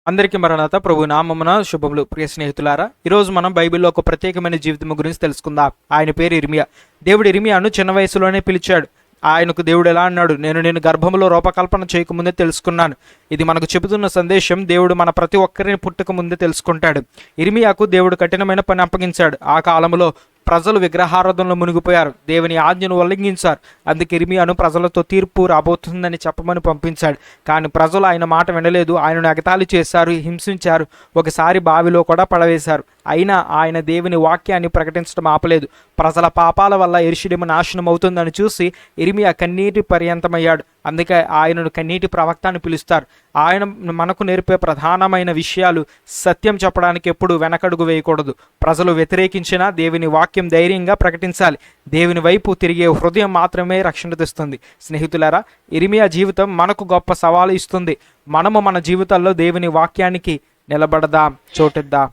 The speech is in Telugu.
అందరికీ మరణాత ప్రభు నామమున శుభములు. ప్రియ స్నేహితులారా, ఈరోజు మనం బైబిల్లో ఒక ప్రత్యేకమైన జీవితం గురించి తెలుసుకుందాం. ఆయన పేరు ఇర్మియా. దేవుడు ఇర్మియాను చిన్న వయసులోనే పిలిచాడు. ఆయనకు దేవుడు ఎలా అన్నాడు, నేను గర్భంలో రూపకల్పన చేయకముందే తెలుసుకున్నాను. ఇది మనకు చెబుతున్న సందేశం. దేవుడు మన ప్రతి ఒక్కరిని పుట్టక ముందే తెలుసుకుంటాడు. ఇర్మియాకు దేవుడు కఠినమైన పని అప్పగించాడు. ఆ కాలంలో ప్రజలు విగ్రహారాధనలో మునిగిపోయారు, దేవుని ఆజ్ఞను ఉల్లంఘించారు. అందుకే ఇర్మియాను ప్రజలతో తీర్పు రాబోతుందని చెప్పమని పంపించాడు. కానీ ప్రజలు ఆయన మాట వినలేదు. ఆయనను ఎగతాళి చేశారు, హింసించారు, ఒకసారి బావిలో కూడా పడవేశారు. అయినా ఆయన దేవుని వాక్యాన్ని ప్రకటించడం ఆపలేదు. ప్రజల పాపాల వల్ల యెరూషలేము నాశనం అవుతుందని చూసి ఇర్మియా కన్నీటి పర్యంతమయ్యాడు. అందుకే ఆయనను కన్నీటి ప్రవక్త అని పిలుస్తారు. ఆయన మనకు నేర్పే ప్రధానమైన విషయాలు: సత్యం చెప్పడానికి ఎప్పుడు వెనకడుగు వేయకూడదు. ప్రజలు వ్యతిరేకించినా దేవుని వాక్యం ధైర్యంగా ప్రకటించాలి. దేవుని వైపు తిరిగే హృదయం మాత్రమే రక్షణ తెస్తుంది. స్నేహితులారా, ఇర్మియా జీవితం మనకు గొప్ప సవాలు ఇస్తుంది. మనము మన జీవితాల్లో దేవుని వాక్యానికి నిలబడదాం, చోటిద్దాం.